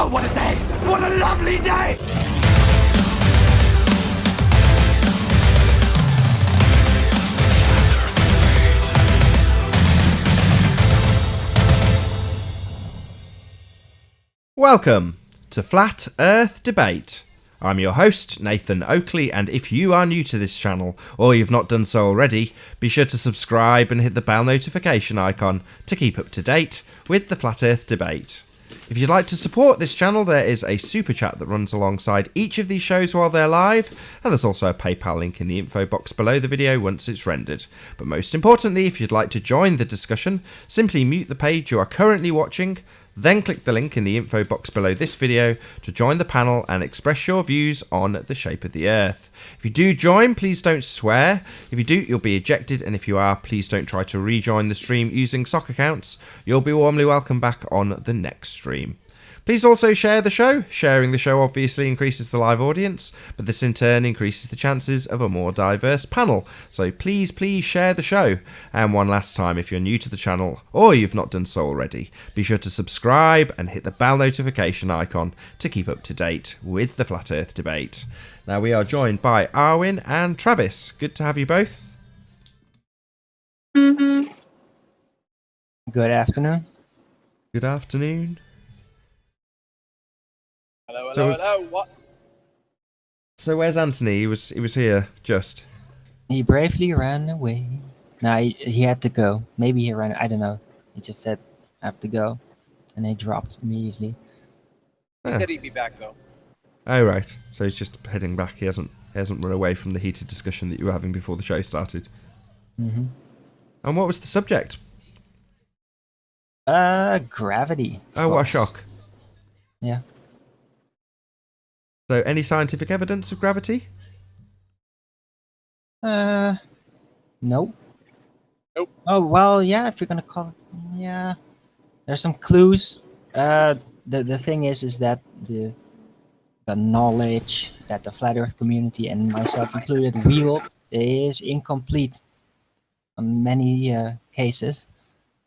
Oh, what a day! What a lovely day! Welcome to Flat Earth Debate. I'm your host, Nathan Oakley, and if you are new to this channel, or you've not done so already, be sure to subscribe and hit the bell notification icon to keep up to date with the Flat Earth Debate. If you'd like to support this channel, there is a super chat that runs alongside each of these shows while they're live, and there's also a PayPal link in the info box below the video once it's rendered. But most importantly, if you'd like to join the discussion, simply mute the page you are currently watching, then click the link in the info box below this video to join the panel and express your views on the shape of the Earth. If you do join, please don't swear. If you do, you'll be ejected, and if you are, please don't try to rejoin the stream using sock accounts. You'll be warmly welcome back on the next stream. Please also share the show. Sharing the show obviously increases the live audience, but this in turn increases the chances of a more diverse panel. So please share the show. And one last time, if you're new to the channel or you've not done so already, be sure to subscribe and hit the bell notification icon to keep up to date with the Flat Earth Debate. Now we are joined by Arwin and Travis. Good to have you both. Good afternoon. Good afternoon. Hello, what? So where's Anthony? He was here just. He bravely ran away. No, he had to go. Maybe he ran. I don't know. He just said, "I have to go," and he dropped immediately. He said he'd be back though. Oh right. So he's just heading back. He hasn't run away from the heated discussion that you were having before the show started. Mm-hmm. And what was the subject? Gravity. Oh, what a shock. Yeah. So, any scientific evidence of gravity? Nope. Nope. Oh well, yeah. If you're gonna call it, yeah. There's some clues. The thing is that the knowledge that the flat Earth community and myself included wield is incomplete on many cases,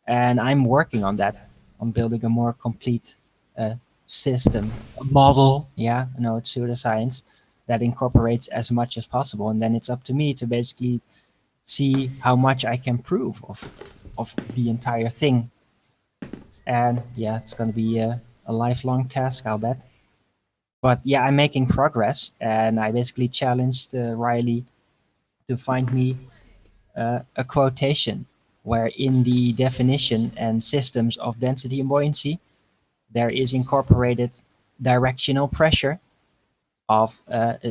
and I'm working on that. On building a more complete system, a model. Yeah, I know it's pseudoscience that incorporates as much as possible, and then it's up to me to basically see how much I can prove of the entire thing. And yeah, it's going to be a lifelong task, I'll bet. But yeah, I'm making progress, and I basically challenged Riley to find me a quotation where in the definition and systems of density and buoyancy, there is incorporated directional pressure of a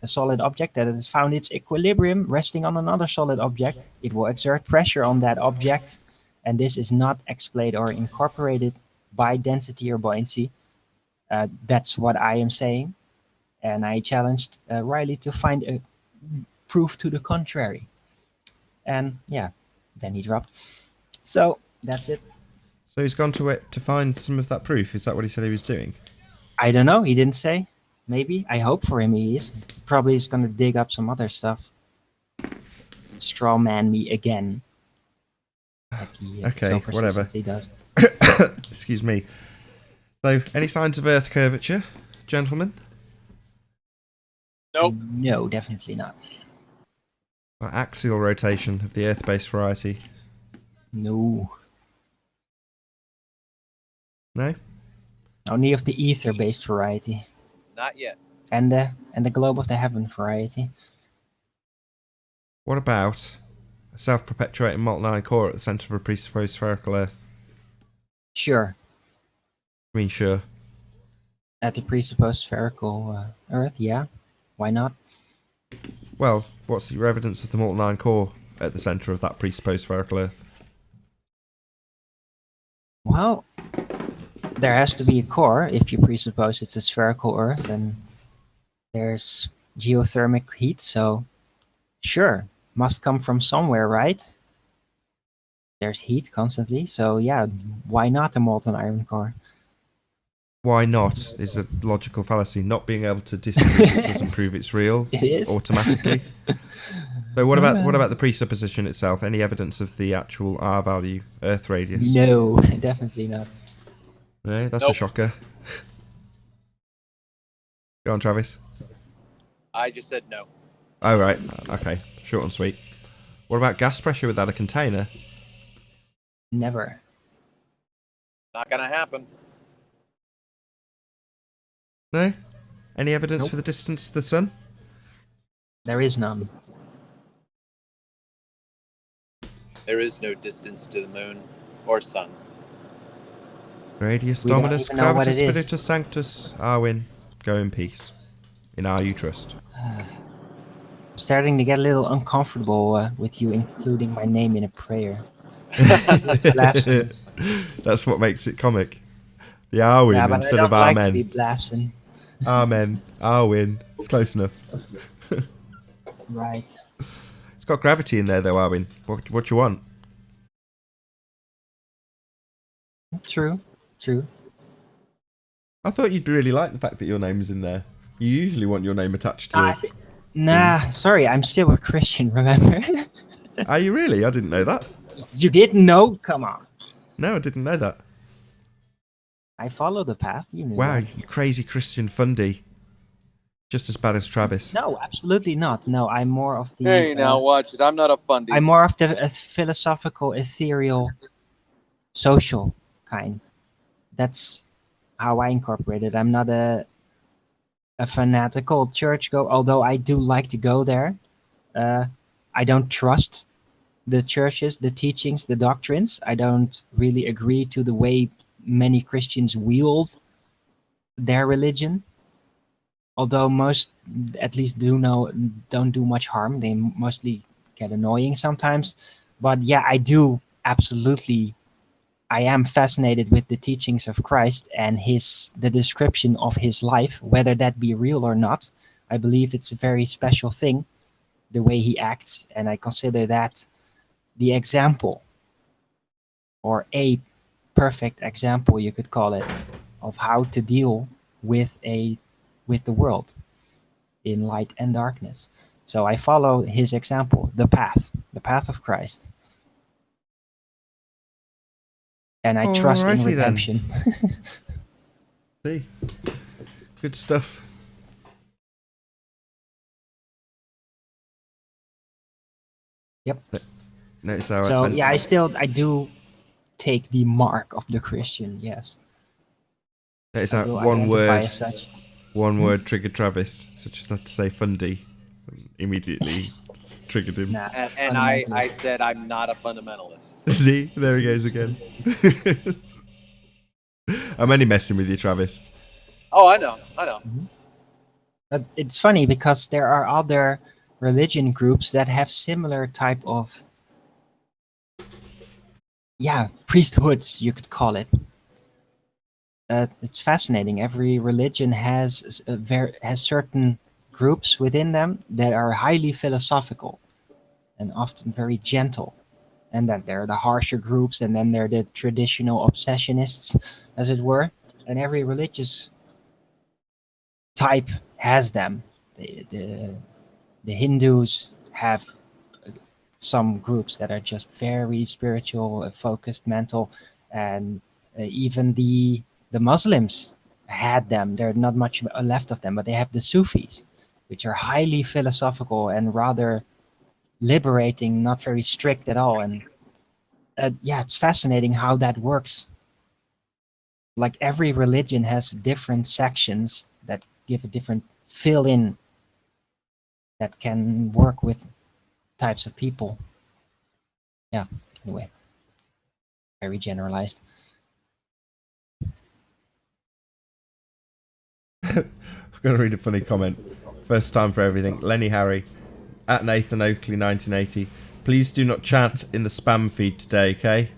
solid object that has found its equilibrium resting on another solid object. It will exert pressure on that object, and this is not explained or incorporated by density or buoyancy. That's what I am saying, and I challenged Riley to find a proof to the contrary. And yeah, then he dropped. So that's it. So he's gone to it to find some of that proof. Is that what he said he was doing? I don't know. He didn't say. Maybe. I hope for him he is. Probably he's going to dig up some other stuff. Straw man me again. Like he, Okay, so whatever. persistently does. Excuse me. So, any signs of Earth curvature, gentlemen? Nope. No, definitely not. Or axial rotation of the Earth-based variety? No. No? Only of the ether-based variety. Not yet. And the globe of the heaven variety. What about a self-perpetuating molten iron core at the centre of a presupposed spherical Earth? Sure. I mean, sure. At the presupposed spherical Earth, yeah. Why not? Well, what's your evidence of the molten iron core at the centre of that presupposed spherical Earth? Well, there has to be a core if you presuppose it's a spherical Earth, and there's geothermic heat, so sure, must come from somewhere, right? There's heat constantly, so yeah, why not a molten iron core? Why not is a logical fallacy. Not being able to disprove it doesn't prove it's real It is. automatically. But what about the presupposition itself? Any evidence of the actual R value, Earth radius? No, definitely not. No, that's a Nope. shocker. Go on, Travis. I just said no. Oh, right. Okay. Short and sweet. What about gas pressure without a container? Never. Not gonna happen. No? Any evidence Nope. for the distance to the sun? There is none. There is no distance to the moon or sun. Radius We don't Dominus even know what Gravitas it is. Spiritus Sanctus. Arwin, go in peace. In our you trust. I'm starting to get a little uncomfortable with you including my name in a prayer. It's blasphemous. That's what makes it comic. The Arwin Yeah, but I instead of don't like to be Amen. blasphemed. Amen. Arwin. It's close enough. Right. It's got gravity in there though, Arwin. What you want? True. True. I thought you'd really like the fact that your name's in there. You usually want your name attached to... Nah, sorry, I'm still a Christian, remember? Are you really? I didn't know that. You didn't know? Come on. No, I didn't know that. I follow the path, you knew Wow, that. you crazy Christian fundy. Just as bad as Travis. No, absolutely not. No, I'm more of the... Hey, now watch it. I'm not a fundy. I'm more of the philosophical, ethereal, social kind. That's how I incorporate it. I'm not a fanatical churchgoer, although I do like to go there. I don't trust the churches, the teachings, the doctrines. I don't really agree to the way many Christians wield their religion. Although most, at least, don't do much harm. They mostly get annoying sometimes. But yeah, I do absolutely. I am fascinated with the teachings of Christ and the description of his life, whether that be real or not. I believe it's a very special thing, the way he acts, and I consider that the example, or a perfect example, you could call it, of how to deal with the world in light and darkness. So I follow his example, the path of Christ. And I trust in Alrighty then. redemption. See? Good stuff. Yep. Notice how So yeah, I do take the mark of the Christian, yes. Notice I how will one identify word, as such. one triggered Travis. So just had to say fundy. Immediately triggered him. Nah, And I said I'm not a fundamentalist. See? There he goes again. I'm only messing with you, Travis. Oh, I know. But it's funny because there are other religion groups that have similar type of priesthoods, you could call it. It's fascinating. Every religion has certain groups within them that are highly philosophical and often very gentle. And then there are the harsher groups, and then there are the traditional obsessionists, as it were. And every religious type has them. The Hindus have some groups that are just very spiritual, focused, mental, and even the Muslims had them. There's not much left of them, but they have the Sufis, which are highly philosophical and rather liberating, not very strict at all. And it's fascinating how that works. Like every religion has different sections that give a different fill-in that can work with types of people. Yeah, anyway, very generalized. I'm going to read a funny comment. First time for everything. Lenny Harry, at Nathan Oakley 1980. Please do not chat in the spam feed today, okay?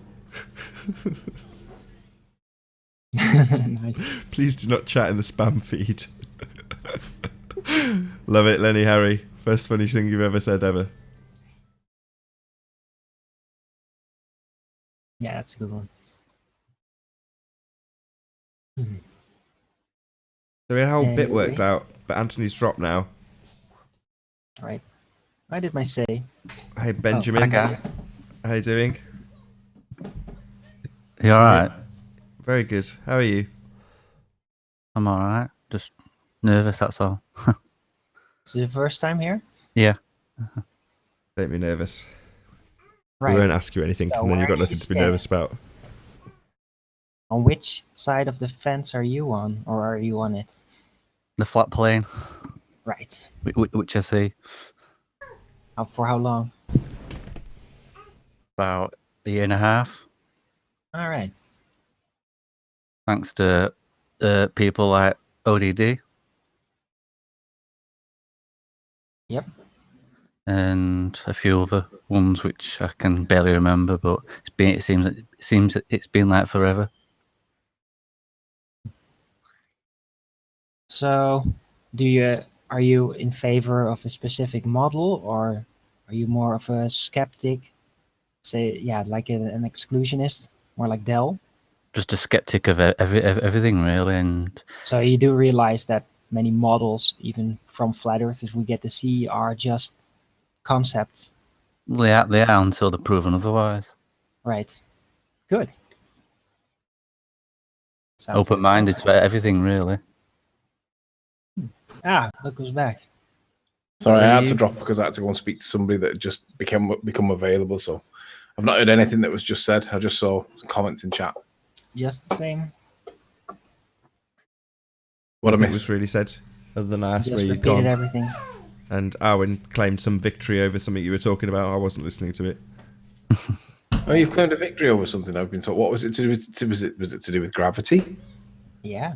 Nice. Please do not chat in the spam feed. Love it, Lenny Harry. First funny thing you've ever said ever. Yeah, that's a good one. So we had a whole bit Anyway. worked out, but Anthony's dropped now. All right. Why did my say? Hey, Benjamin. Okay. How you doing? You alright? Very good. How are you? I'm alright. Just nervous, that's all. Is it the first time here? Yeah. Don't be nervous. Right. We won't ask you anything, So and then you've where got do nothing you to be nervous stand? about. On which side of the fence are you on, or are you on it? The flat plane, Right. which I see For how long? about a year and a half, All right. thanks to people like ODD. Yep. And a few other ones which I can barely remember, but it seems it's been like forever. So, are you in favor of a specific model, or are you more of a skeptic? Say, yeah, like an exclusionist, more like Dell. Just a skeptic of everything, really. And So you do realize that many models, even from flat earthers we get to see, are just concepts. they are until they're proven otherwise. Right. Good. Open-minded to everything, really. Look who's back. Sorry, How I are had to you? drop because I had to go and speak to somebody that just become available. So I've not heard anything that was just said. I just saw comments in chat. Just the same. What I Nothing was missed? really said, other than I asked Just where you'd repeated gone. everything. And Arwen claimed some victory over something you were talking about. I wasn't listening to it. Oh, you've claimed a victory over something. I've been told. What was it to do with? Was it to do with gravity? Yeah.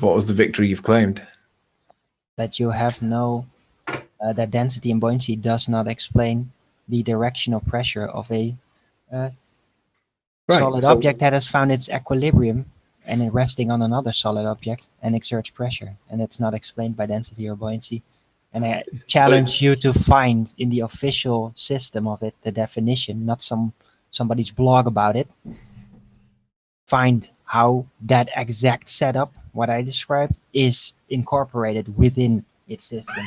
What was the victory you've claimed? That you have no that density and buoyancy does not explain the directional pressure of a solid so- object that has found its equilibrium and is resting on another solid object and exerts pressure, and it's not explained by density or buoyancy. And I challenge you to find in the official system of it the definition, not somebody's blog about it. Find how that exact setup, what I described, is incorporated within its system.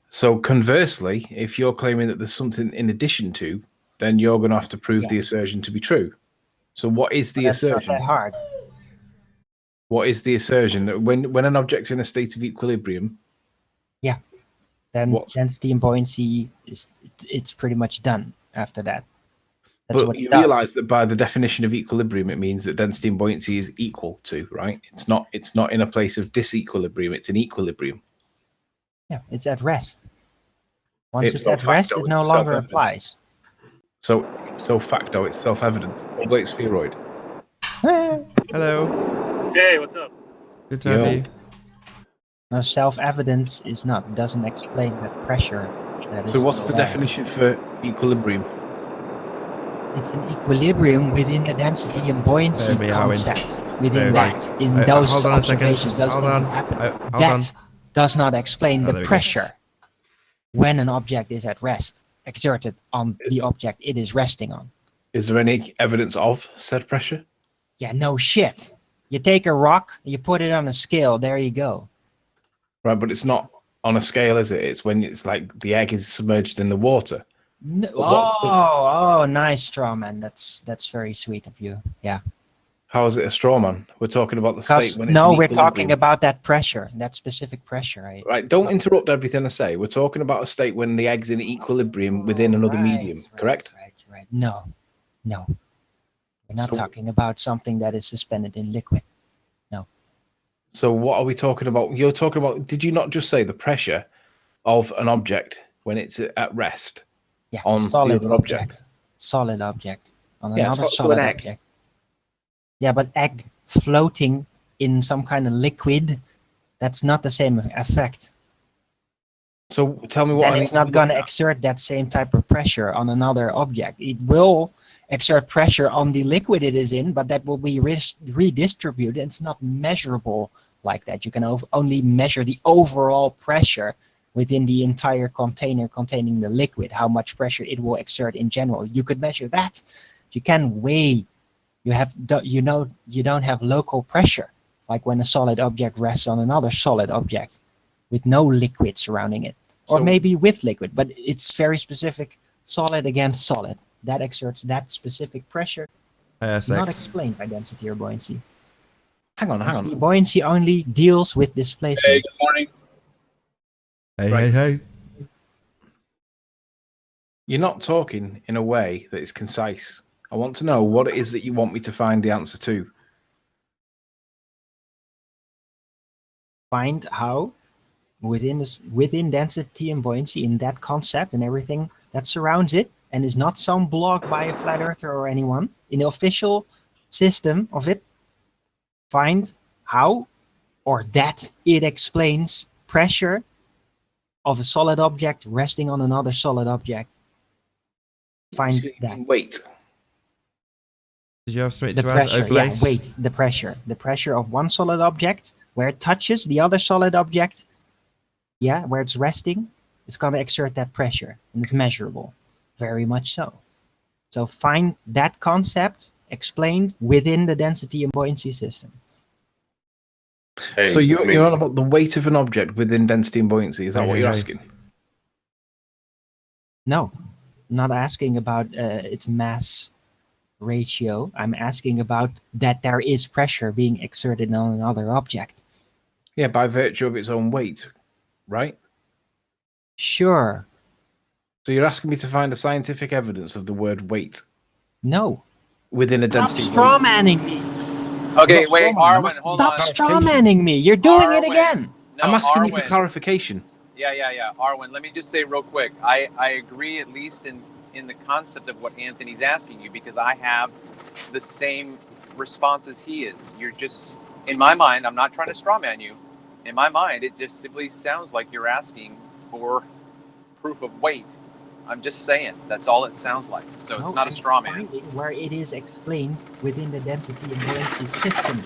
So conversely, if you're claiming that there's something in addition to, then you're going to have to prove the Yes. assertion to be true. So what is the That's not assertion? that hard. What is the assertion? That when an object's in a state of equilibrium, Then What's- density and buoyancy it's pretty much done after that. That's but what it you does. realize that by the definition of equilibrium, it means that density and buoyancy is equal to, right? It's not in a place of disequilibrium. It's in equilibrium. Yeah, it's at rest. Once it's Ipso at rest, facto, it no it's longer self-evident. applies. So facto, it's self-evident. Oblate spheroid. Hello. Hey, what's up? Good to have Yo. you. No, self-evidence doesn't explain the pressure. That is So what's still the there. definition for equilibrium? It's an equilibrium within the density and buoyancy Bear me, Owen. concept. Within Bear me. that, in Hold those on a second. observations, those Hold things on. that happen, Hold that on. does not explain Oh, the there we go. pressure when an object is at rest, exerted on the object it is resting on. Is there any evidence of said pressure? Yeah, no shit. You take a rock, you put it on a scale, there you go. Right, but it's not on a scale, is it? It's when it's like the egg is submerged in the water. No, what's the- oh, nice, straw man. That's very sweet of you. Yeah. How is it a straw man? We're talking about the Because state when it's no, in we're talking equilibrium. about that pressure, that specific pressure. Right, don't interrupt everything I say. We're talking about a state when the egg's in equilibrium within another medium, correct? Right. No. We're not So- talking about something that is suspended in liquid. So what are we talking about? You're talking about, did you not just say the pressure of an object when it's at rest? Yeah, On the solid other object. Solid object on Yeah, another so solid an egg. object. Yeah, but egg floating in some kind of liquid, that's not the same effect. So tell me what Then I it's need to not going to look at. exert that same type of pressure on another object. It will exert pressure on the liquid it is in, but that will be redistributed. It's not measurable like that. You can only measure the overall pressure within the entire container containing the liquid, how much pressure it will exert in general. You could measure that. You can weigh. You don't have local pressure, like when a solid object rests on another solid object with no liquid surrounding it. Or So- maybe with liquid, but it's very specific, solid against solid. That exerts that specific pressure It's not ASX. explained by density or buoyancy. Hang on. Density buoyancy only deals with displacement. Hey, good morning. Hey, Right. hey. You're not talking in a way that is concise. I want to know what it is that you want me to find the answer to. Find how within density and buoyancy, in that concept and everything that surrounds it, and is not some blog by a flat earther or anyone, in the official system of it, find how or that it explains pressure of a solid object resting on another solid object. Find that. Wait. Did you have something The to add? pressure, yeah, Oblace? wait, the pressure. The pressure of one solid object where it touches the other solid object, yeah, where it's resting, it's going to exert that pressure, and it's measurable. Very much so. So find that concept explained within the density and buoyancy system. Hey, So you're, I mean, you're on about the weight of an object within density and buoyancy. Is that what you're asking? No, I'm not asking about its mass ratio. I'm asking about that there is pressure being exerted on another object. Yeah, by virtue of its own weight, right? Sure. So you're asking me to find a scientific evidence of the word weight No. within a Stop density. straw manning me. Okay, Not wait, strawman, I'm Arwen, asking hold you Stop on. straw manning me. You're doing it Arwen. again. No, I'm asking you for Arwen. clarification. Yeah. Arwen, let me just say real quick. I agree at least in the concept of what Anthony's asking you, because I have the same response as he is. You're just, in my mind, I'm not trying to straw man you. In my mind, it just simply sounds like you're asking for proof of weight. I'm just saying, that's all it sounds like. So No, it's not a I'm straw man. finding where it is explained within the density and buoyancy system.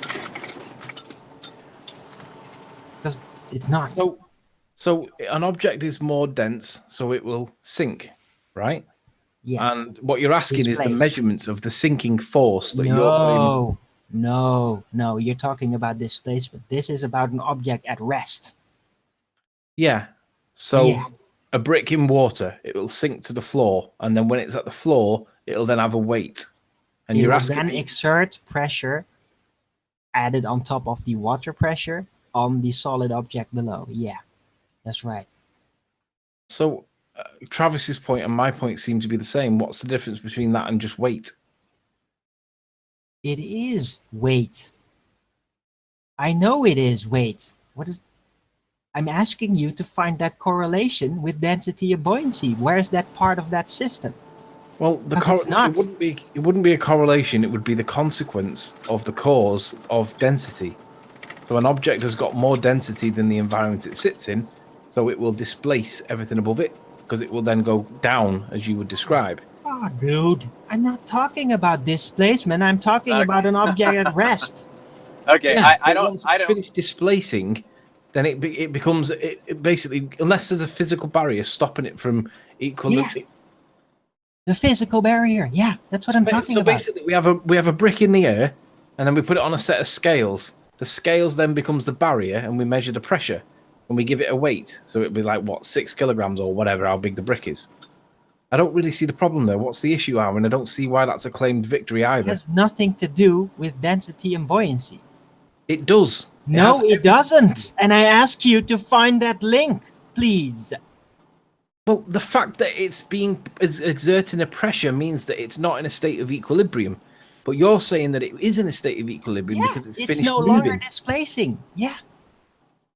Because it's not. So an object is more dense, so it will sink, right? Yeah. And what you're asking is the Displace. measurements of the sinking force that you're putting. No. You're talking about displacement. This is about an object at rest. Yeah. So Yeah. a brick in water, it will sink to the floor, and then when it's at the floor, it'll then have a weight. And It you're will asking then me, exert pressure added on top of the water pressure on the solid object below. Yeah, that's right. so Travis's point and my point seem to be the same. What's the difference between that and just weight? It is weight. I know it is weight. What is... I'm asking you to find that correlation with density and buoyancy. Where is that part of that system? Well, It's not. it wouldn't be a correlation. It would be the consequence of the cause of density. So an object has got more density than the environment it sits in, so it will displace everything above it because it will then go down, as you would describe. Oh, dude, I'm not talking about displacement. I'm talking about an object at rest. Okay, Yeah, I but once don't. it's finished displacing, then it becomes it basically, unless there's a physical barrier stopping it from equilibrium. Yeah. The physical barrier. Yeah, that's what I'm talking So about. basically, we have a brick in the air, and then we put it on a set of scales. The scales then becomes the barrier, and we measure the pressure, and we give it a weight. So it'd be like, what, 6 kilograms or whatever, how big the brick is. I don't really see the problem there. What's the issue, Aaron? I don't see why that's a claimed victory It either. has nothing to do with density and buoyancy. It does. No, has it doesn't. And I ask you to find that link, please. Well, the fact that it's exerting a pressure means that it's not in a state of equilibrium. But you're saying that it is in a state of equilibrium Yeah, because it's it's finished no moving. longer displacing. Yeah.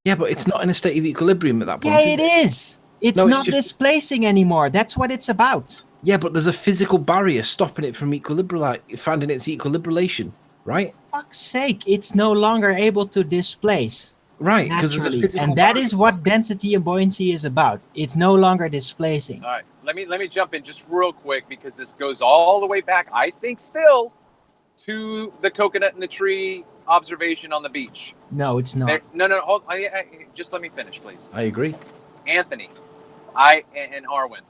Yeah, but it's not in a state of equilibrium at that point. Yeah, it is. It's No, it's not just- displacing anymore. That's what it's about. Yeah, but there's a physical barrier stopping it from finding its equilibration, right? For fuck's sake, it's no longer able to displace Right, because there's a naturally. physical And that barrier. is what density and buoyancy is about. It's no longer displacing. All right, let me jump in just real quick, because this goes all the way back, I think, still to the coconut in the tree observation on the beach. No, it's not. No, hold. Just let me finish, please. I agree. Anthony, and Arwen,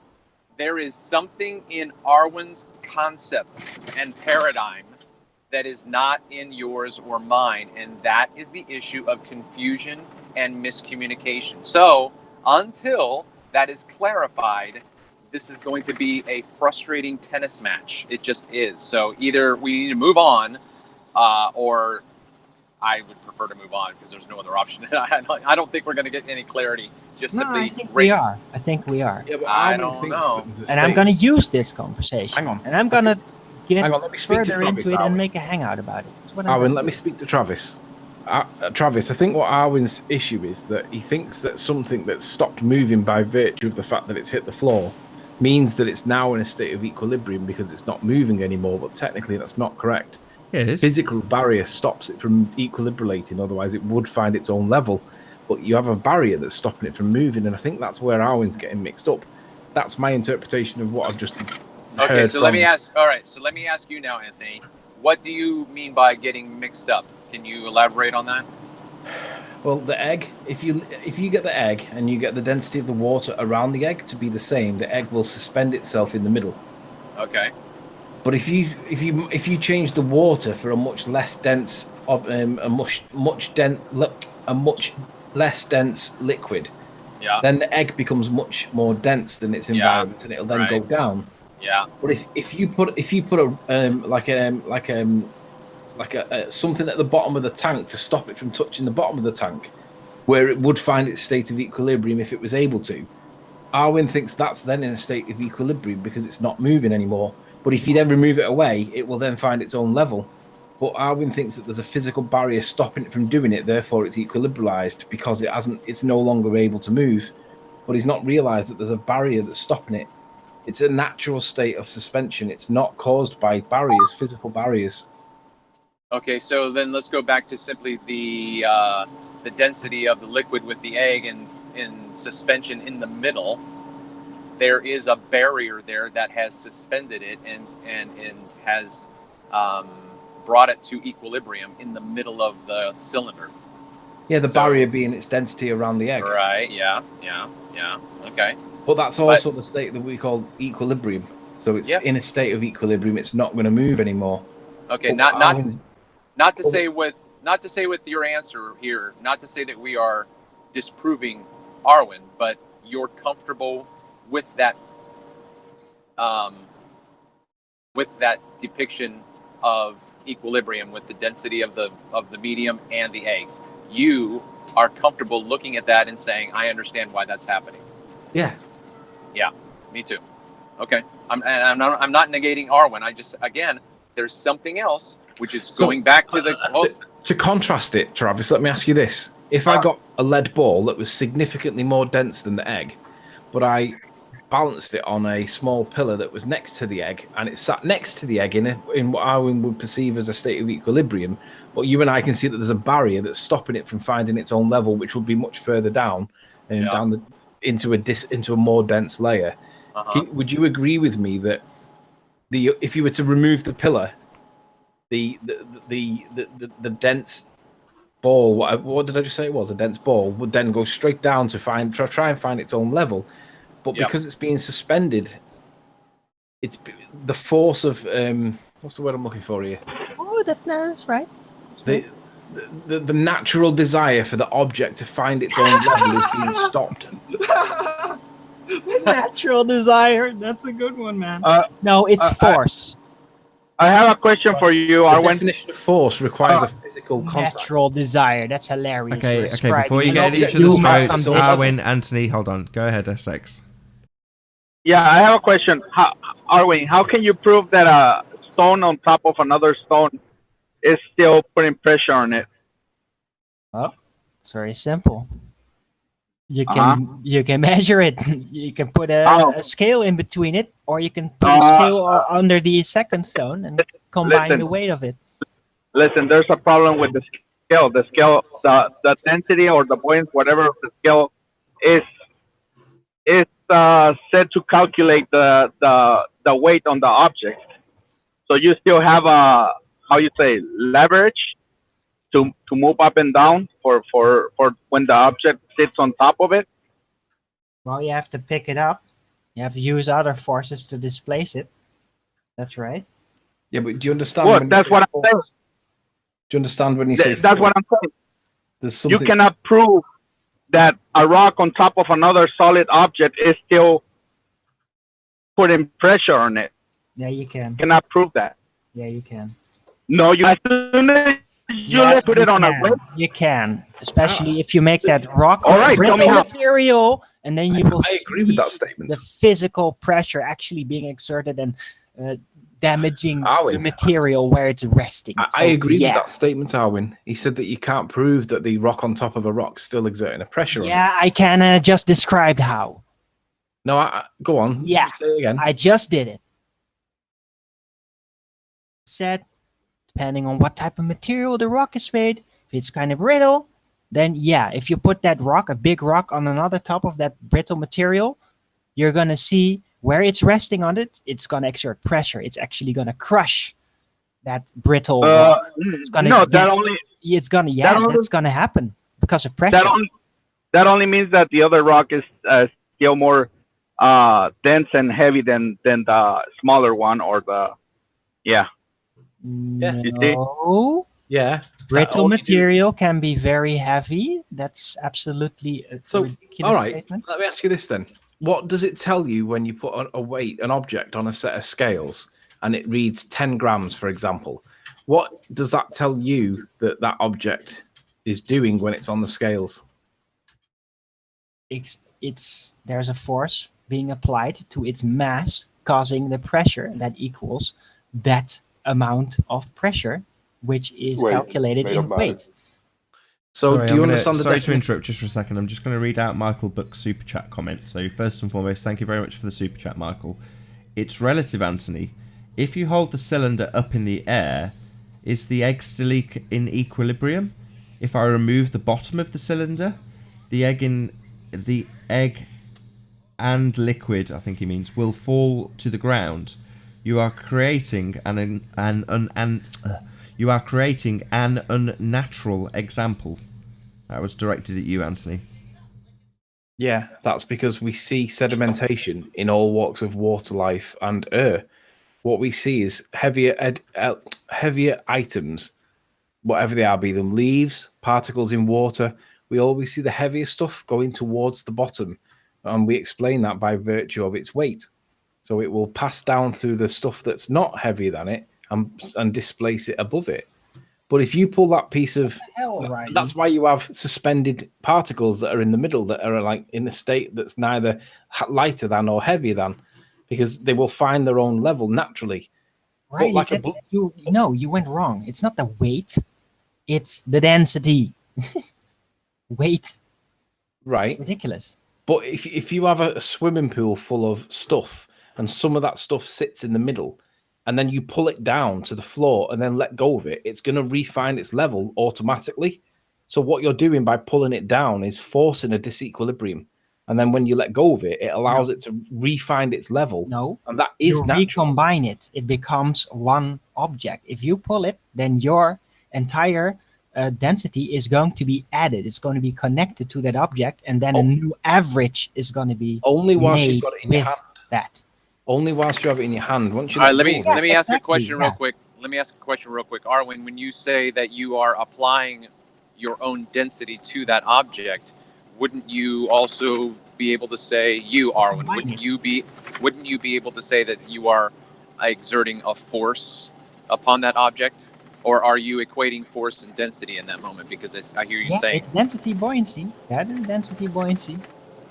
there is something in Arwen's concept and paradigm that is not in yours or mine, and that is the issue of confusion and miscommunication. So until that is clarified, this is going to be a frustrating tennis match. It just is. So either we need to move on, or I would prefer to move on because there's no other option. I don't think we're going to get any clarity. Just No, simply I think we are. I think we are. Yeah, but I Arwen don't thinks know. that there's a And I'm state- going to use this conversation. Hang on. And I'm going to get Hang on, let me speak to further Travis, into it and Arwen. make a hangout about it. That's what I'm Arwen, gonna let do. me speak to Travis. Travis, I think what Arwen's issue is that he thinks that something that's stopped moving by virtue of the fact that it's hit the floor means that it's now in a state of equilibrium because it's not moving anymore, but technically that's not correct. Yeah, it is. Physical barrier stops it from equilibrating, otherwise it would find its own level. But you have a barrier that's stopping it from moving, and I think that's where Arwen's getting mixed up. That's my interpretation of what I've just Okay, heard so let from- me ask. All right, so let me ask you now, Anthony. What do you mean by getting mixed up? Can you elaborate on that? Well, the egg, if you get the egg and you get the density of the water around the egg to be the same, the egg will suspend itself in the middle. Okay. But if you change the water for a much less dense a much less dense liquid, Yeah. then the egg becomes much more dense than its environment, and it'll then go right. down. Yeah. But if you put a something at the bottom of the tank to stop it from touching the bottom of the tank, where it would find its state of equilibrium if it was able to, Arwen thinks that's then in a state of equilibrium because it's not moving anymore. But if you then remove it away, it will then find its own level. But Arwen thinks that there's a physical barrier stopping it from doing it, therefore it's equilibrated because it's no longer able to move. But he's not realised that there's a barrier that's stopping it. It's a natural state of suspension. It's not caused by barriers, physical barriers. Okay, so then let's go back to simply the density of the liquid with the egg and in suspension in the middle. There is a barrier there that has suspended it and has brought it to equilibrium in the middle of the cylinder. Yeah, the barrier being its density around the egg. Right. Yeah. Okay. But that's also the state that we call equilibrium. So it's in a state of equilibrium. It's not going to move anymore. Okay. But Not to say with your answer here, not to say that we are disproving Arwen, but you're comfortable with that depiction of equilibrium with the density of the medium and the egg. You are comfortable looking at that and saying, I understand why that's happening. Yeah. Yeah, me too. Okay. I'm not negating Arwen. I just, again, there's something else, which is going back to the... To contrast it, Travis, let me ask you this. If I got a lead ball that was significantly more dense than the egg, but I balanced it on a small pillar that was next to the egg, and it sat next to the egg in what Arwen would perceive as a state of equilibrium, but you and I can see that there's a barrier that's stopping it from finding its own level, which would be much further down, into a more dense layer. Would you agree with me that if you were to remove the pillar, the dense ball, what did I just say it was? A dense ball would then go straight down to try and find its own level, but because it's being suspended, it's the force of what's the word I'm looking for here? Oh, that's right. The natural desire for the object to find its own level is being stopped. The natural desire. That's a good one, man. No, it's force. I have a question for you, The Arwen. definition of force requires a physical contact. Natural desire. That's hilarious. Okay, We're okay. Before you describing get an each other's object votes, you Arwen, Anthony, hold on. Go ahead, Essex. Yeah, I have a question. Arwen, how can you prove that a stone on top of another stone is still putting pressure on it? Well, it's very simple. You can measure it. You can put a scale in between it, or you can put a scale under the second stone and combine the weight of it. Listen, there's a problem with the scale. The density or the buoyancy, whatever the scale is set to calculate the weight on the object. So you still have leverage to move up and down for when the object sits on top of it. Well, you have to pick it up. You have to use other forces to displace it. That's right. Yeah, but do you understand? Well, that's what I'm saying. Do you understand when you say That's what I'm saying. There's something... You cannot prove that a rock on top of another solid object is still putting pressure on it. Yeah, you can. You cannot prove that. Yeah, you can. No, you as soon as you Yeah, put it on a can. weight. You can, especially if you make that rock All or right, tell me brittle how. material, and then you will I agree with see that statement. the physical pressure actually being exerted and damaging the Arwin, material where it's resting. I agree yeah. with that statement, Arwin. He said that you can't prove that the rock on top of a rock still exerting a pressure on it. Yeah, I can just described how. No, go on. Yeah, Say it again. I just did it. Said, depending on what type of material the rock is made, if it's kind of brittle, then yeah, if you put that rock, a big rock, on another top of that brittle material, you're gonna see where it's resting on it. It's gonna exert pressure. It's actually gonna crush that brittle rock. It's gonna no, get, that only it's gonna, yeah, that only- that's gonna happen because of pressure. that only means that the other rock is still more dense and heavy than the smaller one or the Yeah. You see? No. Yeah. Brittle material can be very heavy. That's absolutely a ridiculous all right, statement. let me ask you this then. What does it tell you when you put a weight, an object on a set of scales and it reads 10 grams, for example? What does that tell you that that object is doing when it's on the scales? It's there's a force being applied to its mass, causing the pressure that equals that amount of pressure, which is Weight, calculated made of in matter. weight. So Sorry, do you I'm gonna- understand the Sorry to definition? interrupt just for a second. I'm just going to read out Michael Buck's super chat comment. So first and foremost, thank you very much for the super chat, Michael. It's relative, Anthony. If you hold the cylinder up in the air, is the egg still in equilibrium? If I remove the bottom of the cylinder, the egg and liquid, I think he means, will fall to the ground. You are creating an unnatural example. That was directed at you, Anthony. Yeah, that's because we see sedimentation in all walks of water life and air. What we see is heavier items, whatever they are, be them leaves, particles in water. We always see the heavier stuff going towards the bottom, and we explain that by virtue of its weight. So it will pass down through the stuff that's not heavier than it and displace it above it. But if you pull that piece of, that's why you have suspended particles that are in the middle that are like in a state that's neither lighter than or heavier than, because they will find their own level naturally. Right, like you went wrong. It's not the weight, it's the density. Weight. Right. It's ridiculous. But if you have a swimming pool full of stuff and some of that stuff sits in the middle, and then you pull it down to the floor and then let go of it, it's going to refine its level automatically. So what you're doing by pulling it down is forcing a disequilibrium. And then when you let go of it, it allows it to refine its level. No. And that is you natural. recombine it. It becomes one object. If you pull it, then your entire density is going to be added. It's going to be connected to that object, and then a new average is going to be only whilst made you've got it in your with hand. that. Only whilst you have it in your hand. Once you All right, let go me ask a question real yeah. quick. Let me ask a question real quick. Arwen, when you say that you are applying your own density to that object, wouldn't you also be able to say, you Arwen, wouldn't you be able to say that you are exerting a force upon that object? Or are you equating force and density in that moment? Because I hear you saying It's density buoyancy. That is density buoyancy.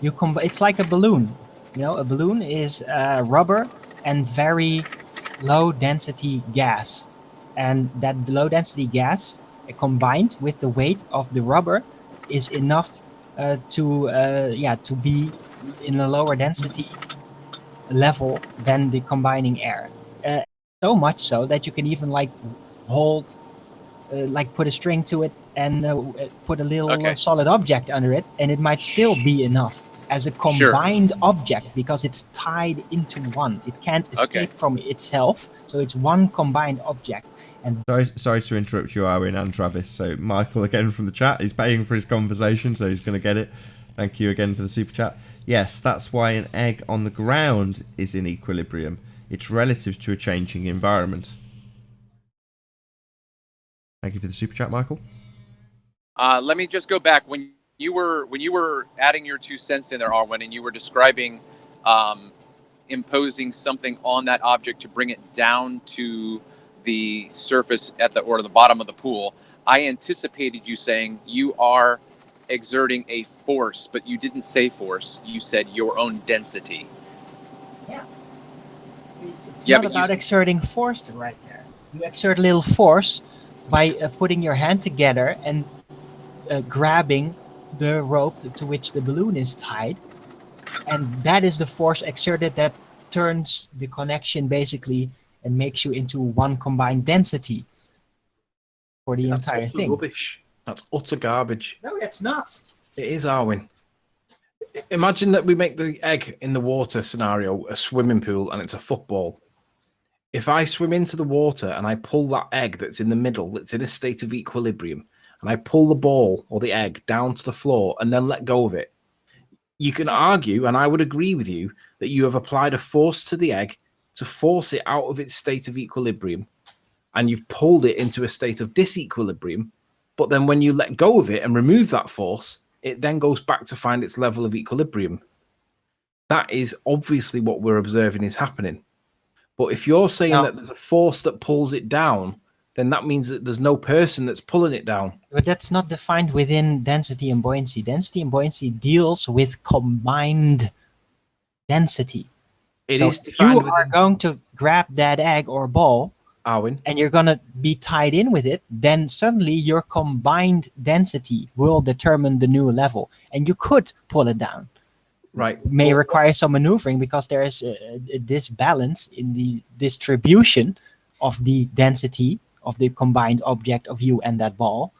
It's like a balloon. You know, a balloon is rubber and very low density gas, and that low density gas combined with the weight of the rubber is enough to be in a lower density level than the combining air. So much so that you can even like hold, like put a string to it and put a little solid object under it, and it might still be enough as a combined object because it's tied into one. It can't escape from itself, so it's one combined object. And sorry to interrupt you, Arwin and Travis. So Michael again from the chat, he's paying for his conversation, so he's going to get it. Thank you again for the super chat. Yes, that's why an egg on the ground is in equilibrium. It's relative to a changing environment. Thank you for the super chat, Michael. let me just go back when you were adding your 2 cents in there, Arwen, and you were describing imposing something on that object to bring it down to the surface or the bottom of the pool, I anticipated you saying you are exerting a force, but you didn't say force. You said your own density. Yeah. It's Yeah, not but about exerting force right there. You exert a little force by putting your hand together and grabbing the rope to which the balloon is tied. And that is the force exerted that turns the connection basically and makes you into one combined density for the That's entire utter thing. rubbish. That's utter garbage. No, it's not. It is, Arwin. Imagine that we make the egg in the water scenario a swimming pool and it's a football. If I swim into the water and I pull that egg that's in the middle, that's in a state of equilibrium, and I pull the ball or the egg down to the floor and then let go of it, you can argue, and I would agree with you, that you have applied a force to the egg to force it out of its state of equilibrium, and you've pulled it into a state of disequilibrium. But then when you let go of it and remove that force, it then goes back to find its level of equilibrium. That is obviously what we're observing is happening. But if you're saying that there's a force that pulls it down, then that means that there's no person that's pulling it down. But that's not defined within density and buoyancy. Density and buoyancy deals with combined density. It so is defined you within... are going to grab that egg or ball, Arwin, and you're going to be tied in with it, then suddenly your combined density will determine the new level. And you could pull it down. Right. It may require some maneuvering because there is a disbalance in the distribution of the density of the combined object of you and that ball.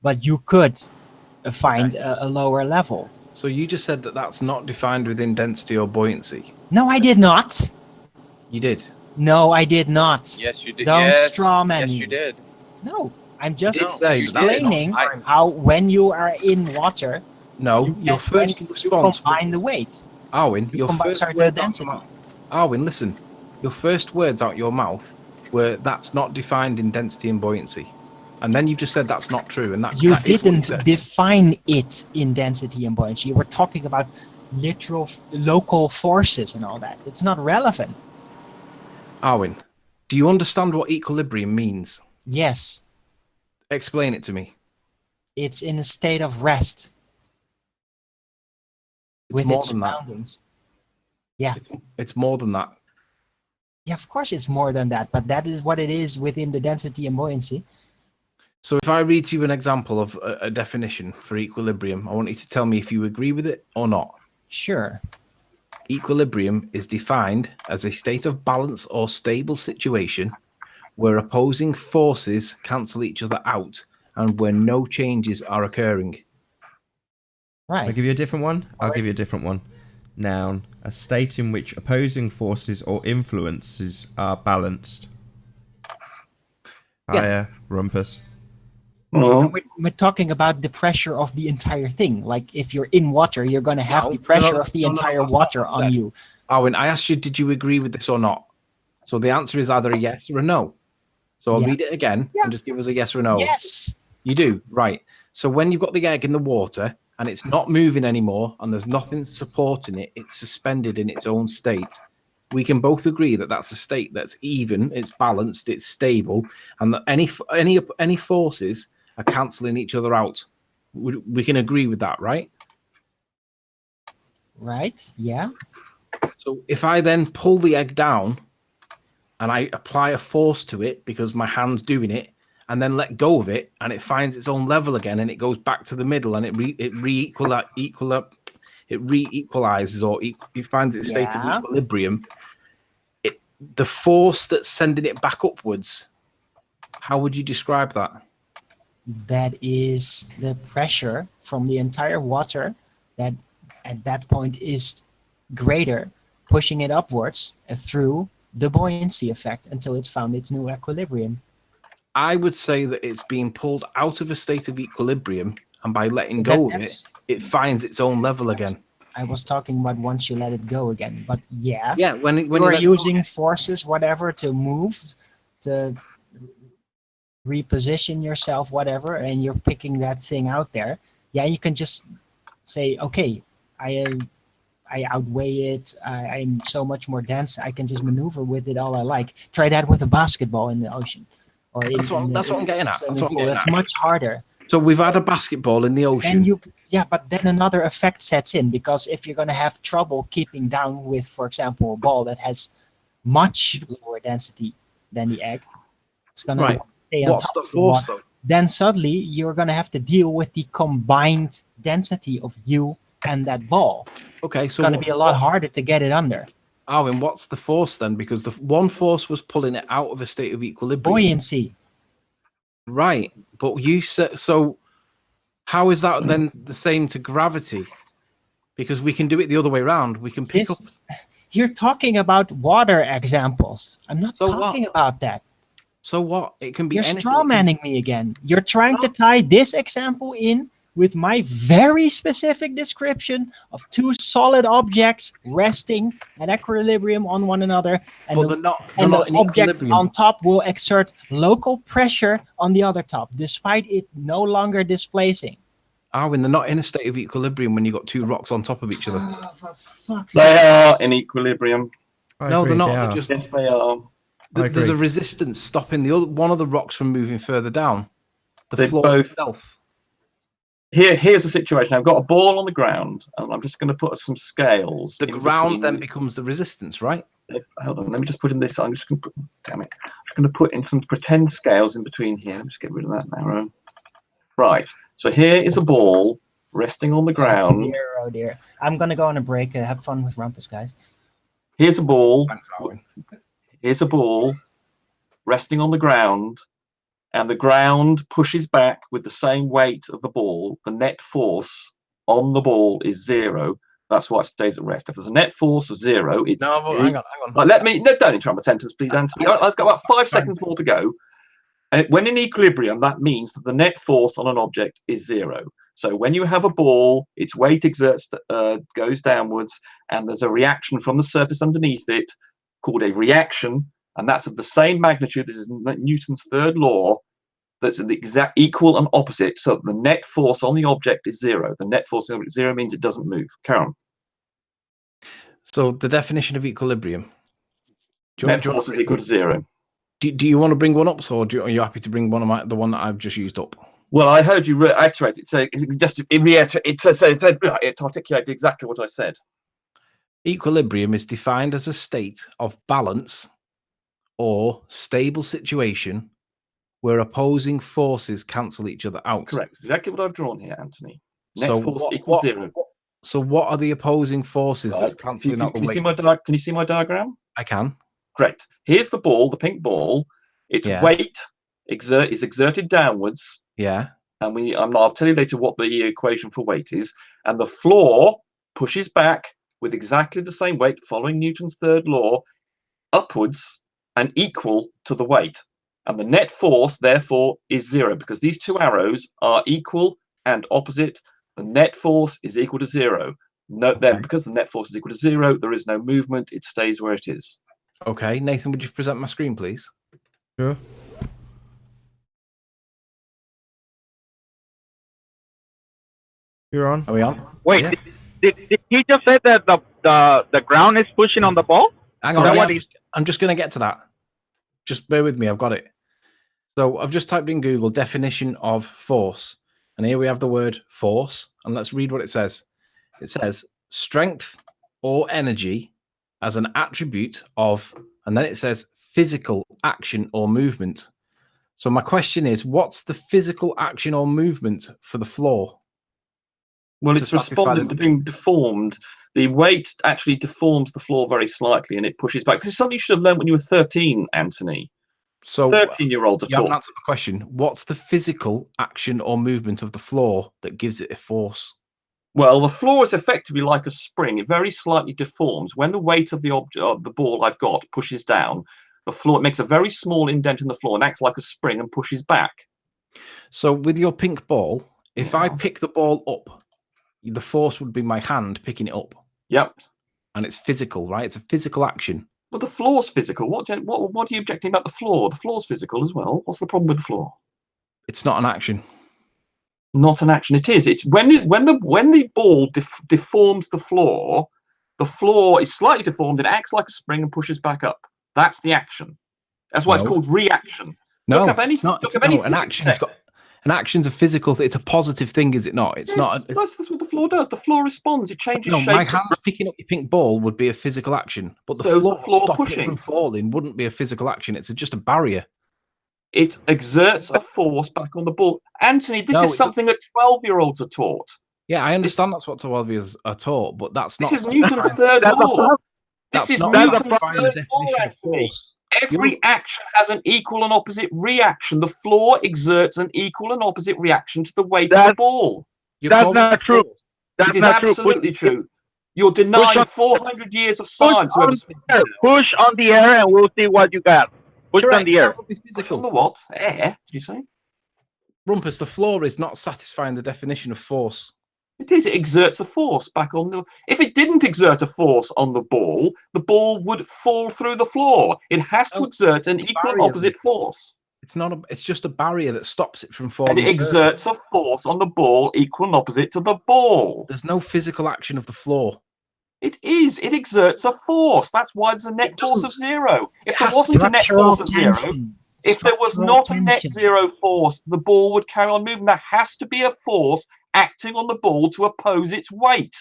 But you could find a lower level. So you just said that that's not defined within density or buoyancy. No, I did not. You did. No, I did not. Yes, you did. Don't yes, strawman yes, me. you did. No, I'm just You did say explaining that. how when you are in water, No, your first you response... combine the weight. Arwin, You your combine first the words out density. your mouth. Arwin, listen. Your first words out your mouth were that's not defined in density and buoyancy. And then you just said that's not true. And that You that is what didn't said. define it in density and buoyancy. You were talking about literal local forces and all that. It's not relevant. Arwin, do you understand what equilibrium means? Yes, Explain it to me. it's in a state of rest It's with more its than that. surroundings. Yeah. It's more than that. Yeah, of course it's more than that, but that is what it is within the density and buoyancy. So if I read to you an example of a definition for equilibrium, I want you to tell me if you agree with it or not. Sure. Equilibrium is defined as a state of balance or stable situation where opposing forces cancel each other out and where no changes are occurring. Right. I'll give you a different one. I'll give you a different one. Noun, a state in which opposing forces or influences are balanced. Yeah. Higher, rumpus. We're talking about the pressure of the entire thing. Like if you're in water, you're going to have the pressure of the entire water on you. Arwin, I asked you, did you agree with this or not? So the answer is either a yes or a no. So I'll read it again and just give us a yes or a no. Yes. You do, right. So when you've got the egg in the water and it's not moving anymore and there's nothing supporting it, it's suspended in its own state. We can both agree that that's a state that's even, it's balanced, it's stable, and that any forces are cancelling each other out. We can agree with that, right? Right. Yeah. So if I then pull the egg down and I apply a force to it because my hand's doing it, and then let go of it, and it finds its own level again, and it goes back to the middle, and it re-equalizes, or it finds its state of equilibrium. The force that's sending it back upwards, how would you describe that? That is the pressure from the entire water that at that point is greater, pushing it upwards through the buoyancy effect until it's found its new equilibrium. I would say that it's being pulled out of a state of equilibrium, and by letting go of it, it finds its own level again. I was talking about once you let it go again, but when you're using forces, whatever, to move, to reposition yourself, whatever, and you're picking that thing out there. Yeah, you can just say, okay, I I outweigh it. I'm so much more dense. I can just maneuver with it all I like. Try that with a basketball in the ocean, or That's what I'm getting at. swimming That's what I'm pool. getting That's at. much harder. So we've had a basketball in the ocean. But then another effect sets in, because if you're going to have trouble keeping down with, for example, a ball that has much lower density than the egg, it's going to stay on What's top the of the force water. though? Then suddenly you're going to have to deal with the combined density of you and that ball. Okay, It's so going to be a lot harder to get it under. Arwin, what's the force then? Because the one force was pulling it out of a state of equilibrium. Buoyancy. Right, but you said so. How is that then the same to gravity? Because we can do it the other way around. We can pick up. You're talking about water examples. I'm not talking about that. So what? It can be. You're anything. strawmanning me again. You're trying to tie this example in with my very specific description of two solid objects resting at equilibrium on one another, and But they're not in object equilibrium. on top will exert local pressure on the other top, despite it no longer displacing. Arwin, they're not in a state of equilibrium when you've got two rocks on top of each other. Oh, for fuck's They sake. are in equilibrium. No, they're not. They're just, Yes, they are. there's a resistance stopping the other one of the rocks from moving further down. The floor both. itself. Here's the situation. I've got a ball on the ground, and I'm just going to put some scales. The ground then becomes the resistance, right? Hold on, let me just put in this. I'm just going to put. Damn it! I'm just going to put in some pretend scales in between here. Let's get rid of that now. Right. So here is a ball resting on the ground. Oh dear. I'm going to go on a break. Have fun with Rumpus, guys. Here's a ball. Thanks, Arwin. Here's a ball resting on the ground, and the ground pushes back with the same weight of the ball. The net force on the ball is 0. That's why it stays at rest. If there's a net force of 0, it's no. But hang on. Don't interrupt my sentence, please, Anthony. I've got about 5 seconds more to go. When in equilibrium, that means that the net force on an object is 0. So when you have a ball, its weight goes downwards, and there's a reaction from the surface underneath it called a reaction, and that's of the same magnitude. This is Newton's third law. That's the exact equal and opposite. So the net force on the object is 0. The net force on the object 0 means it doesn't move. Carry on. So the definition of equilibrium. Net force is equal to 0. Do you want to bring one up, or are you happy to bring the one that I've just used up? Well, I heard you reiterate it. So it articulated exactly what I said. Equilibrium is defined as a state of balance or stable situation where opposing forces cancel each other out. Correct. That's exactly what I've drawn here, Anthony. Net force equals 0. So what are the opposing forces that's cancelling out the weight? Can you see my diagram? I can. Great. Here's the ball, the pink ball. Its weight is exerted downwards. Yeah. And I'll tell you later what the equation for weight is. And the floor pushes back with exactly the same weight, following Newton's third law, upwards and equal to the weight. And the net force, therefore, is 0, because these two arrows are equal and opposite. The net force is equal to 0. Note then, because the net force is equal to 0, there is no movement. It stays where it is. Okay, Nathan, would you present my screen, please? Sure. You're on. Are we on? Wait, Yeah. did he just say that the ground is pushing on the ball? Hang on, I'm just going to get to that. Just bear with me, I've got it. So I've just typed in Google definition of force, and here we have the word force, and let's read what it says. It says strength or energy as an attribute of, and then it says physical action or movement. So my question is, what's the physical action or movement for the floor? Well, it's responding to being deformed. The weight actually deforms the floor very slightly, and it pushes back. This is something you should have learned when you were 13, Anthony. So 13-year-olds are you haven't taught. answered the question. What's the physical action or movement of the floor that gives it a force? Well, the floor is effectively like a spring. It very slightly deforms. When the weight of the object, of the ball I've got, pushes down, the floor, it makes a very small indent in the floor and acts like a spring and pushes back. So with your pink ball, if I pick the ball up, the force would be my hand picking it up. Yep. And it's physical, right? It's a physical action. Well, the floor's physical. What are you objecting about the floor? The floor's physical as well. What's the problem with the floor? It's not an action. Not an action. It is. It's when the ball deforms the floor, The floor is slightly deformed. It acts like a spring and pushes back up. That's the action. That's why it's called reaction. No, it's not. An action. It's got an action's a physical. It's a positive thing, is it not? It's not. That's what the floor does. The floor responds. It changes shape. My hands picking up your pink ball would be a physical action, but the floor stopping pushing it from falling wouldn't be a physical action. It's just a barrier. It exerts a force back on the ball. Anthony, this is something that 12-year-olds are taught. Yeah, I understand that's what 12-year-olds are taught, but that's not. This is Newton's third law. That's not satisfying the definition of force. Every action has an equal and opposite reaction. The floor exerts an equal and opposite reaction to the weight of the ball. That's not true. It is absolutely true. You're denying 400 years of science. Push on the air and we'll see what you got. Push on the air. Push on the what? Air, did you say? Rumpus, the floor is not satisfying the definition of force. It is. It exerts a force back on the... If it didn't exert a force on the ball would fall through the floor. It has to exert an equal and opposite force. It's not. It's just a barrier that stops it from falling. And it exerts a force on the ball equal and opposite to the ball. There's no physical action of the floor. It is. It exerts a force. That's why there's a net force of 0. If there wasn't a net force of 0, if there was not a net 0 force, the ball would carry on moving. There has to be a force acting on the ball to oppose its weight.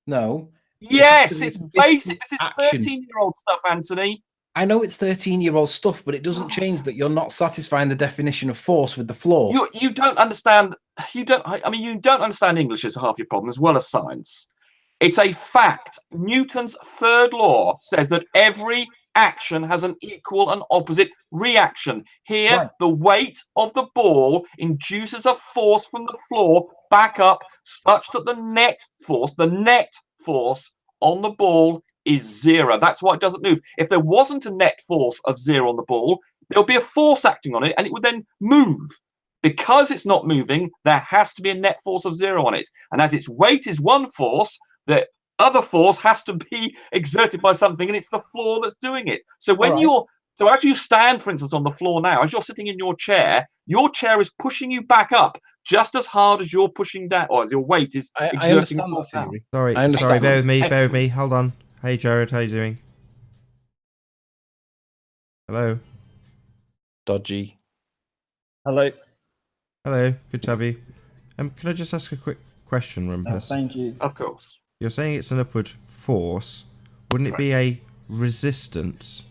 No. Yes, it's basic. This is 13-year-old stuff, Anthony. I know it's 13-year-old stuff, but it doesn't change that you're not satisfying the definition of force with the floor. You don't understand. You don't understand English as half your problem, as well as science. It's a fact. Newton's third law says that every action has an equal and opposite reaction. Here, the weight of the ball induces a force from the floor back up such that the net force on the ball is 0. That's why it doesn't move. If there wasn't a net force of 0 on the ball, there would be a force acting on it and it would then move. Because it's not moving, there has to be a net force of 0 on it. And as its weight is one force, the other force has to be exerted by something, and it's the floor that's doing it. So when as you stand, for instance, on the floor now, as you're sitting in your chair is pushing you back up just as hard as you're pushing down, or as your weight is exerting force down. Sorry, bear with me. Hold on. Hey, Jared, how you doing? Hello. Dodgy. Hello. Hello, good to have you. Can I just ask a quick question, Rumpus? Thank you. Of course. You're saying it's an upward force. Wouldn't it be a resistance?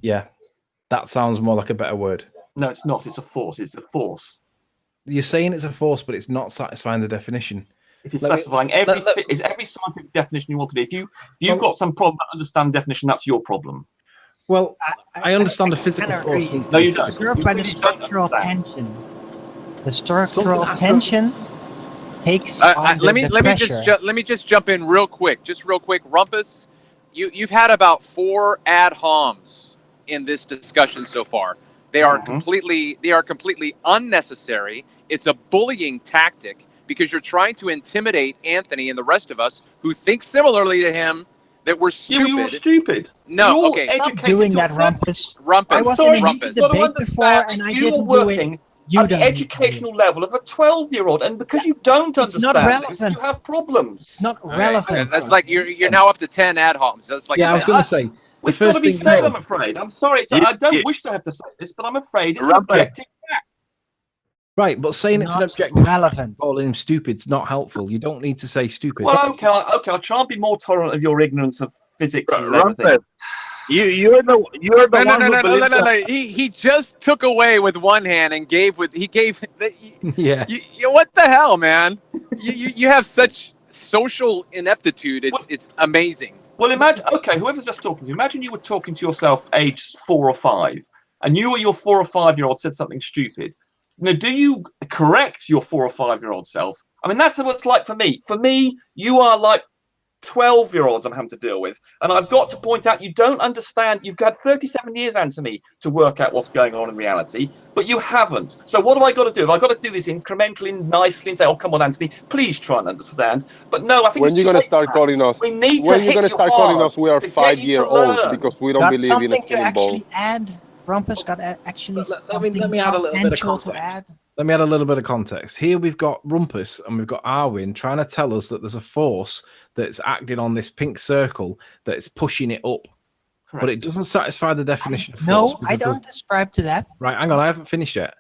Yeah, that sounds more like a better word. No, it's not. It's a force. It's a force. You're saying it's a force, but it's not satisfying the definition. It is satisfying every scientific definition you want to do. If you've got some problem to understand definition, that's your problem. Well, I understand the physical force. No, you don't. By the structural tension. The structural tension takes on let me just jump in real quick. Rumpus, you've had about 4 ad homs in this discussion so far. They are completely unnecessary. It's a bullying tactic because you're trying to intimidate Anthony and the rest of us who think similarly to him that we're stupid. You're stupid. No, okay. Stop doing that, Rumpus. Rumpus. I wasn't in a debate before, and I didn't do it. At the educational level of a 12-year-old, and because you don't understand, not relevant. You have problems. It's not relevant. That's like you're now up to 10 ad homs. That's like I was going to say. We've got to be said, I'm afraid. I'm sorry. I don't wish to have to say this, but I'm afraid it's an objective fact. Right, but saying it's an objective relevant. Calling him stupid's not helpful. You don't need to say stupid. Well, okay. I'll try and be more tolerant of your ignorance of physics and everything. You're the one. No. He just took away with one hand and gave with yeah. What the hell, man? You have such social ineptitude. It's amazing. Well, imagine. Okay, whoever's just talking to you, imagine you were talking to yourself, aged 4 or 5, and you or your 4 or 5-year-old said something stupid. Now, do you correct your 4 or 5-year-old self? I mean, that's what it's like for me. For me, you are like 12-year-olds I'm having to deal with. And I've got to point out, you don't understand. You've got 37 years, Anthony, to work out what's going on in reality, but you haven't. So what have I got to do? Have I got to do this incrementally, nicely, and say, oh, come on, Anthony, please try and understand? But no, I think when you're going to start calling us, we need when to you're going to start calling us, we are 5-year-olds because we don't got believe in a something to spinning ball. actually add. Rumpus got actually let me add a little bit of context. Let me add a little bit of context. Here we've got Rumpus and we've got Arwin trying to tell us that there's a force that's acting on this pink circle that's pushing it up. Correct. But it doesn't satisfy the definition of force. No, I because don't describe to that. Right, hang on, I haven't finished yet.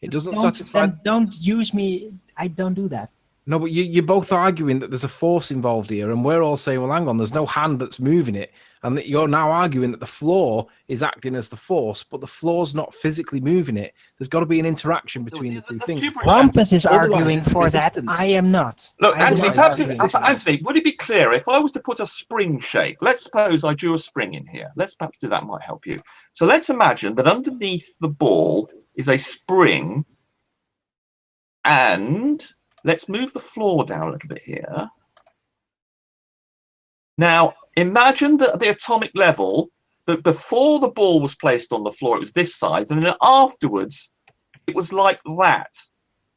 It doesn't satisfy. Then don't use me. I don't do that. No, but you're both arguing that there's a force involved here, and we're all saying, well, hang on, there's no hand that's moving it. And that you're now arguing that the floor is acting as the force, but the floor's not physically moving it. There's got to be an interaction between the two things. Rumpus is arguing for resistance. that. I am not. Look, I am Anthony, not arguing. Anthony, would it be clear if I was to put a spring shape? Let's suppose I drew a spring in here. Let's perhaps do that, might help you. So let's imagine that underneath the ball is a spring, and let's move the floor down a little bit here. Now, imagine that at the atomic level, that before the ball was placed on the floor, it was this size, and then afterwards, it was like that.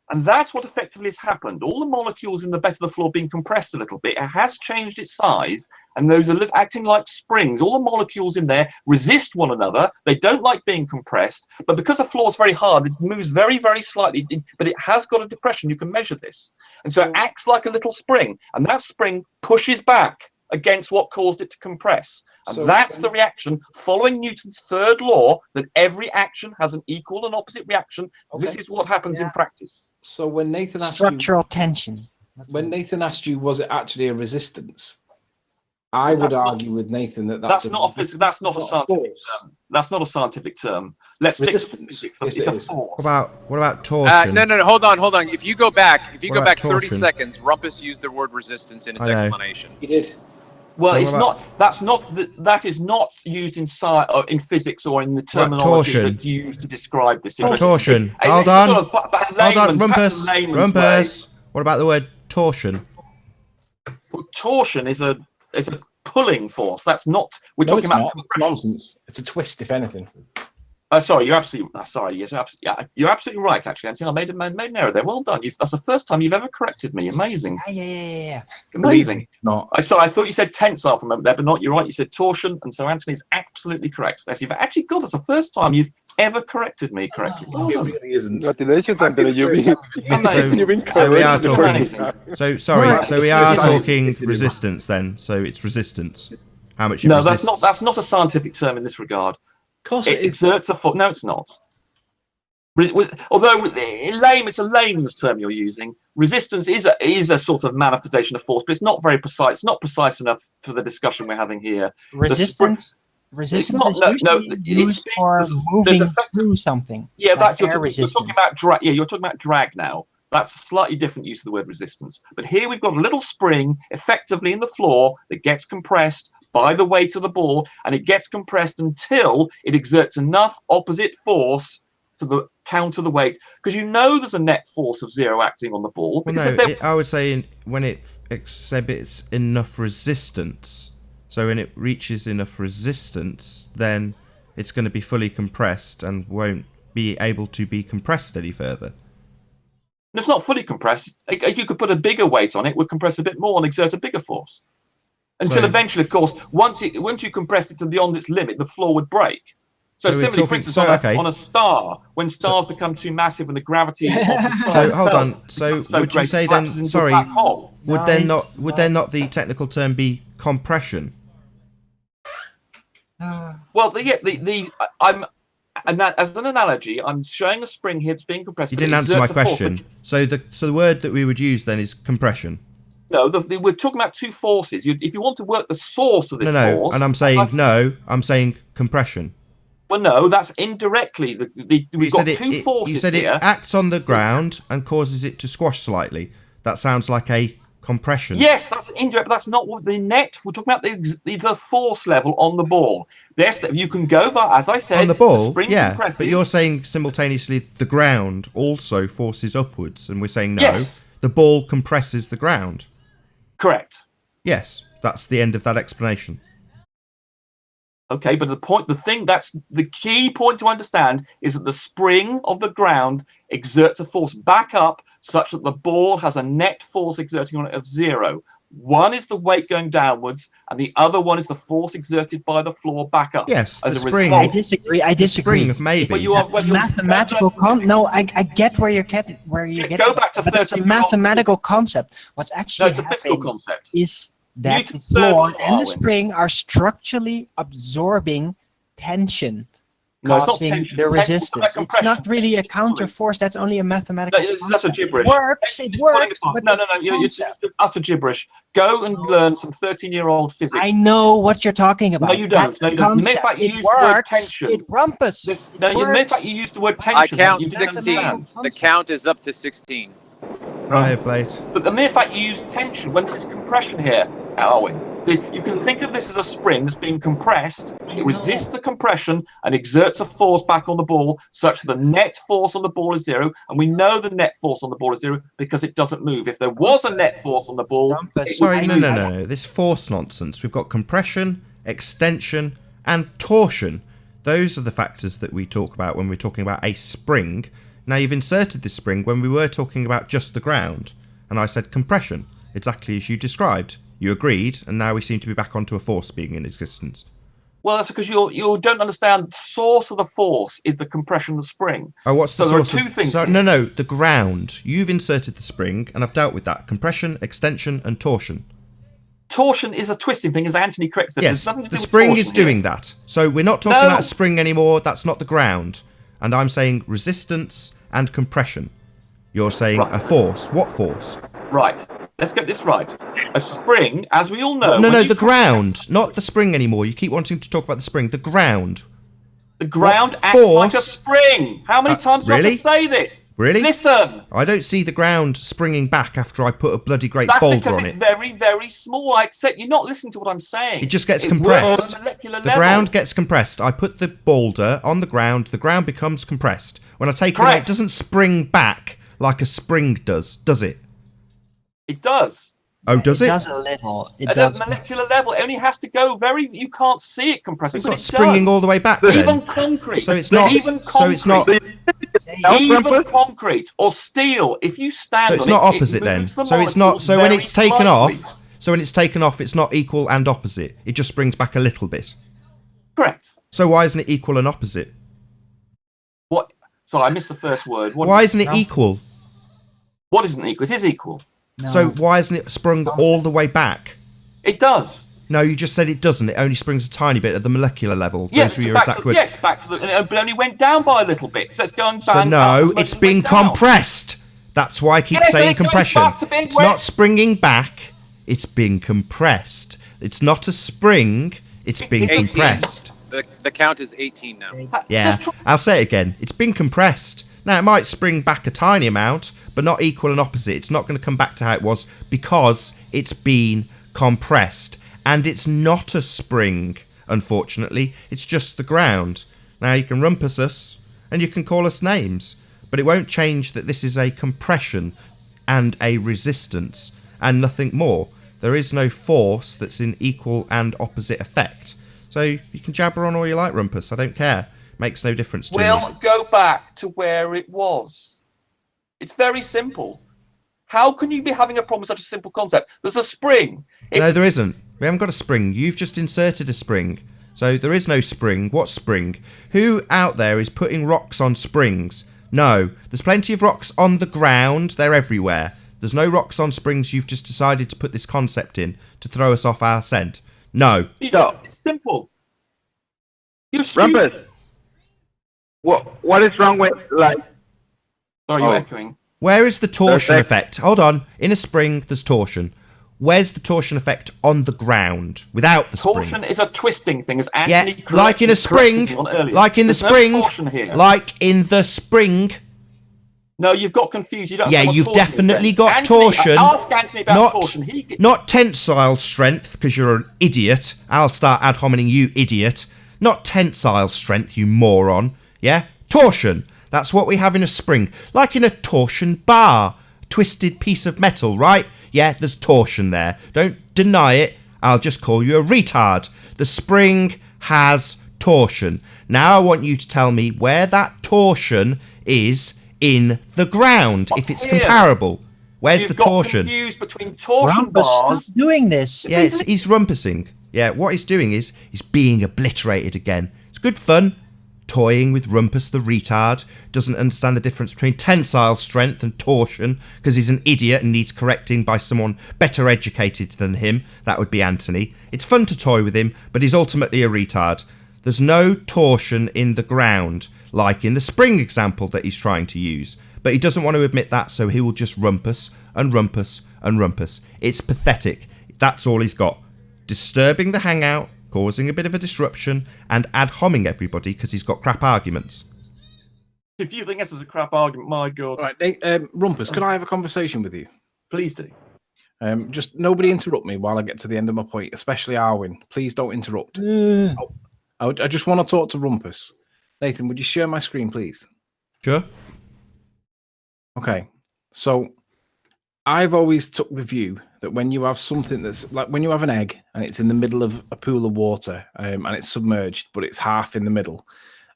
And that's what effectively has happened. All the molecules in the bed of the floor being compressed a little bit. It has changed its size, and those are acting like springs. All the molecules in there resist one another. They don't like being compressed, but because the floor is very hard, it moves very, very slightly, but it has got a depression. You can measure this. And so it acts like a little spring, and that spring pushes back against what caused it to compress. And that's the reaction following Newton's third law, that every action has an equal and opposite reaction. Okay. This is what happens in practice. So when Nathan asked structural tension. When Nathan asked you, was it actually a resistance? I would argue with Nathan that that's not a scientific term. That's not a scientific term. Let's stick to it's a force. What about torsion? No. Hold on. If you go back, 30 torsion? seconds, Rumpus used the word resistance in his explanation. He did. Well, it's not. That is not used in science, or in physics, or in the terminology that's used to describe this. Torsion. Hold on, Rumpus. What about the word torsion? Well, torsion is a pulling force. That's not. We're talking about. It's nonsense. It's a twist, if anything. Sorry, you're absolutely. You're absolutely right. Actually, Anthony, I made an error there. Well done. That's the first time you've ever corrected me. Amazing. Yeah. Amazing. Not. I thought you said tensile from there, but not. You're right. You said torsion, and so Anthony's absolutely correct. You've actually got. That's the first time you've ever corrected me correctly. It really isn't. Congratulations, Anthony. You've been so we are talking. So we are talking resistance then. So it's resistance. How much? No, that's not a scientific term in this regard. Of course it exerts a force. No, it's not. Although it's a layman's term you're using. Resistance is a sort of manifestation of force, but it's not very precise. It's not precise enough for the discussion we're having here. Resistance is usually used for moving through something. Yeah, like you're talking about drag. Yeah, you're talking about drag now. That's a slightly different use of the word resistance. But here we've got a little spring effectively in the floor that gets compressed by the weight of the ball, and it gets compressed until it exerts enough opposite force to counter the weight, because there's a net force of 0 acting on the ball. Well, no, I would say when it exhibits enough resistance, so when it reaches enough resistance, then it's going to be fully compressed and won't be able to be compressed any further. It's not fully compressed. You could put a bigger weight on it, would compress a bit more and exert a bigger force. Until eventually, of course, once you compressed it to beyond its limit, the floor would break. So similarly, for instance, on a star, when stars become too massive and the gravity of the star so hold on. So would you say then? Sorry, would then not the technical term be compression? Well, and that as an analogy, I'm showing a spring here that's being compressed. You didn't answer my question. So the word that we would use then is compression. No, we're talking about two forces. If you want to work the source of this force... and I'm saying compression. Well, no, that's indirectly. We've got two forces. You said it acts on the ground and causes it to squash slightly. That sounds like a compression. Yes, that's indirect, but that's not what the net... We're talking about the force level on the ball. Yes, you can go, as I said... On the ball, compresses. But you're saying simultaneously the ground also forces upwards, and we're saying no, the ball compresses the ground. Correct. Yes, that's the end of that explanation. Okay, but the key point to understand is that the spring of the ground exerts a force back up such that the ball has a net force exerting on it of 0. One is the weight going downwards, and the other one is the force exerted by the floor back up. Yes, as the a spring. result. I disagree. I disagree. Spring, maybe. But you are- That's a mathematical No, I get where you're getting. Go back to but it's a 30 mathematical concept. What's No, actually it's a physical happening concept. is that the Newton's third floor law, and the Darwin. spring are structurally absorbing tension, No, it's not causing tension. the Tension is resistance. like It's not compression. really a counter force. That's only a mathematical No, that's a concept. gibberish. It works. It works. But No, it's a you're concept. just utter gibberish. Go and learn some 13-year-old physics. I know what you're talking about. No, you don't. That's No, a you don't. The mere concept. fact you It use the word works. tension. It rumpus. No, the mere fact works. you use the word I tension. count you don't 16. understand. The count is up to 16. Go ahead, Blade. But the mere fact you use tension, when this is compression here, Alwyn, you can think of this as a spring that's being compressed. It resists the compression and exerts a force back on the ball such that the net force on the ball is zero. And we know the net force on the ball is zero because it doesn't move. If there was a net force on the ball, Rumpus. it would Sorry, move. no. This force nonsense. We've got compression, extension, and torsion. Those are the factors that we talk about when we're talking about a spring. Now, you've inserted this spring when we were talking about just the ground. And I said compression, exactly as you described. You agreed, and now we seem to be back onto a force being in existence. Well, that's because you don't understand the source of the force is the compression of the spring. Oh, what's the So there are source two of... things So, here. no, the ground. You've inserted the spring, and I've dealt with that. Compression, extension, and torsion. Torsion is a twisting thing, as Anthony corrects it. Yes, There's nothing to do the with spring torsion is doing here. that. So we're not talking No. about a spring anymore. That's not the ground. And I'm saying resistance and compression. You're saying Right. a force. What force? Right. Let's get this right. A spring, as we all know... No, when you the compress- ground. Not the spring anymore. You keep wanting to talk about the spring. The ground. The ground What acts like a force? spring. How many times do I have really? to say this? Really? Listen. I don't see the ground springing back after I put a bloody great That's boulder because on it's it. very, very small. I accept you're not listening to what I'm saying. It just gets It works compressed. on a molecular The level. ground gets compressed. I put the boulder on the ground becomes compressed. When I take it out, Correct. it doesn't spring back like a spring does it? It does. Oh, does it? It does a little. It At does. a molecular level, it only has to go very... You can't see it compressing, It's but not it springing does. all the way back Even then. concrete. So it's not. Even concrete. So it's not. Even concrete or steel, if you stand So it's on not it, opposite it then. moves the So it's not. molecules So when very it's taken slightly. off. So when it's taken off, it's not equal and opposite. It just springs back a little bit. Correct. So why isn't it equal and opposite? What? Sorry, I missed the first word. What, Why isn't it equal? What isn't equal? It is equal. No. So why isn't it sprung all the way back? It does. No, you just said it doesn't. It only springs a tiny bit at the molecular level. Yes, Those were your back exact to, words. yes, back to the. But only went down by a little bit. So it's going So down. no, it's being compressed. That's why I keep Yes, saying and it goes compression. back to being It's wet. not springing back. It's being compressed. It's not a spring. It's being 18. compressed. The count is 18 now. Yeah, I'll say it again. It's been compressed. Now, it might spring back a tiny amount, but not equal and opposite. It's not going to come back to how it was because it's been compressed. And it's not a spring, unfortunately. It's just the ground. Now, you can rumpus us, and you can call us names, but it won't change that this is a compression and a resistance, and nothing more. There is no force that's in equal and opposite effect. So you can jabber on all you like, Rumpus. I don't care. Makes no difference to me. We'll go back to where it was. It's very simple. How can you be having a problem with such a simple concept? There's a spring. No, there isn't. We haven't got a spring. You've just inserted a spring. So there is no spring. What spring? Who out there is putting rocks on springs? No. There's plenty of rocks on the ground. They're everywhere. There's no rocks on springs. You've just decided to put this concept in to throw us off our scent. No. It's simple. You're stupid. Rumpus, what is wrong with like? Sorry, you're echoing. Where is the torsion Perfect. effect? Hold on. In a spring, there's torsion. Where's the torsion effect on the ground without the spring? Torsion is a twisting thing, as Yeah, Anthony like in a spring. corrected me on earlier. Like in the There's no spring. torsion here. Like in the spring. No, you've got confused. You don't Yeah, know what you've torsion is definitely then. got Anthony, torsion. Ask Anthony about Not, torsion. not tensile strength, because you're an idiot. I'll start ad hominem, you idiot. Not tensile strength, you moron. Yeah? Torsion. That's what we have in a spring. Like in a torsion bar. Twisted piece of metal, right? Yeah, there's torsion there. Don't deny it. I'll just call you a retard. The spring has torsion. Now I want you to tell me where that torsion is in the ground, if it's Here. comparable. Where's You've the got torsion? confused between torsion Rumpus, stop bars. doing this. Yeah, he's rumpusing. Yeah, what he's doing is he's being obliterated again. It's good fun. Toying with Rumpus the retard. Doesn't understand the difference between tensile strength and torsion because he's an idiot and needs correcting by someone better educated than him. That would be Anthony. It's fun to toy with him, but he's ultimately a retard. There's no torsion in the ground, like in the spring example that he's trying to use. But he doesn't want to admit that, so he will just rumpus and rumpus and rumpus. It's pathetic. That's all he's got. Disturbing the hangout, causing a bit of a disruption, and ad-homming everybody because he's got crap arguments. If you think this is a crap argument, my God. Right, Rumpus, could I have a conversation with you? Please do. Just nobody interrupt me while I get to the end of my point, especially Arwin. Please don't interrupt. I just want to talk to Rumpus. Nathan, would you share my screen, please? Sure. Okay, so I've always took the view that when you have something that's like when you have an egg and it's in the middle of a pool of water and it's submerged, but it's half in the middle,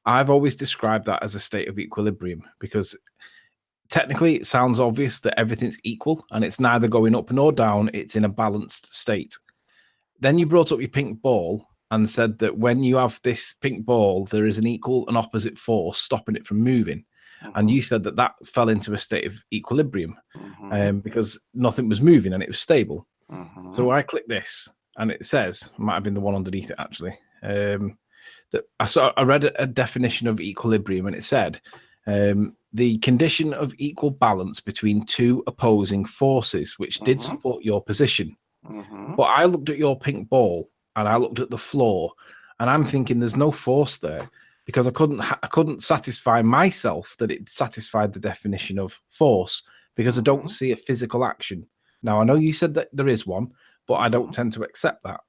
I've always described that as a state of equilibrium because technically it sounds obvious that everything's equal and it's neither going up nor down, it's in a balanced state. Then you brought up your pink ball and said that when you have this pink ball, there is an equal and opposite force stopping it from moving. And you said that that fell into a state of equilibrium because nothing was moving and it was stable. So I click this and it says, might have been the one underneath it actually, that I read a definition of equilibrium and it said, the condition of equal balance between two opposing forces, which did support your position. But I looked at your pink ball and I looked at the floor and I'm thinking there's no force there. Because I couldn't satisfy myself that it satisfied the definition of force because I don't see a physical action. Now I know you said that there is one, but I don't tend to accept that.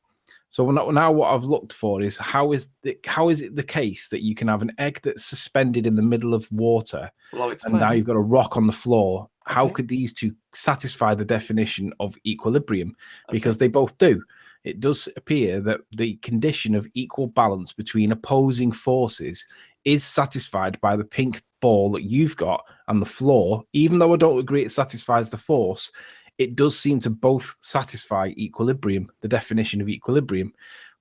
So now what I've looked for is how is it the case that you can have an egg that's suspended in the middle of water and now you've got a rock on the floor? Okay. How could these two satisfy the definition of equilibrium? Because they both do. It does appear that the condition of equal balance between opposing forces is satisfied by the pink ball that you've got and the floor. Even though I don't agree it satisfies the force, it does seem to both satisfy equilibrium, the definition of equilibrium,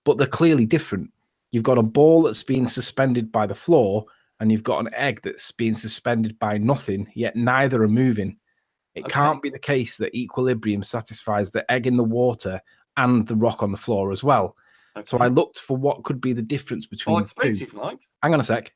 but they're clearly different. You've got a ball that's being suspended by the floor and you've got an egg that's being suspended by nothing, yet neither are moving. It can't be the case that equilibrium satisfies the egg in the water and the rock on the floor as well. So I looked for what could be the difference between the two. If you like. Hang on a sec.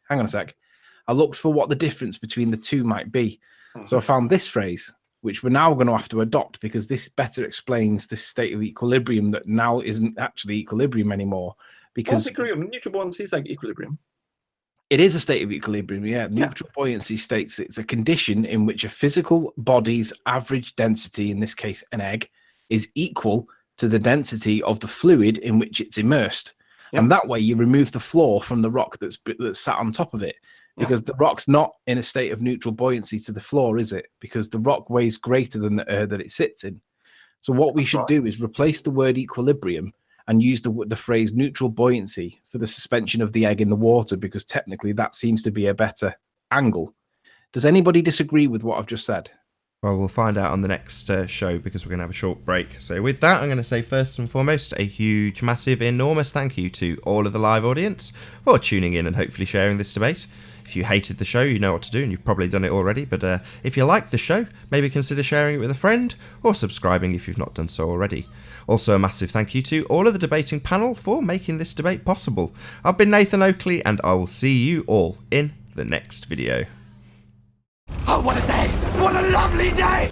I looked for what the difference between the two might be. So I found this phrase, which we're now going to have to adopt because this better explains this state of equilibrium that now isn't actually equilibrium anymore. Because neutral buoyancy is like equilibrium. It is a state of equilibrium, yeah. Neutral buoyancy states it's a condition in which a physical body's average density, in this case an egg, is equal to the density of the fluid in which it's immersed. And that way you remove the floor from the rock that's sat on top of it. Because the rock's not in a state of neutral buoyancy to the floor, is it? Because the rock weighs greater than the air that it sits in. So what we should do is replace the word equilibrium and use the phrase neutral buoyancy for the suspension of the egg in the water, because technically that seems to be a better angle. Does anybody disagree with what I've just said? Well, we'll find out on the next show because we're going to have a short break. So with that, I'm going to say first and foremost, a huge, massive, enormous thank you to all of the live audience for tuning in and hopefully sharing this debate. If you hated the show, you know what to do, and you've probably done it already. But if you liked the show, maybe consider sharing it with a friend or subscribing if you've not done so already. Also, a massive thank you to all of the debating panel for making this debate possible. I've been Nathan Oakley, and I will see you all in the next video. Oh, what a day! What a lovely day!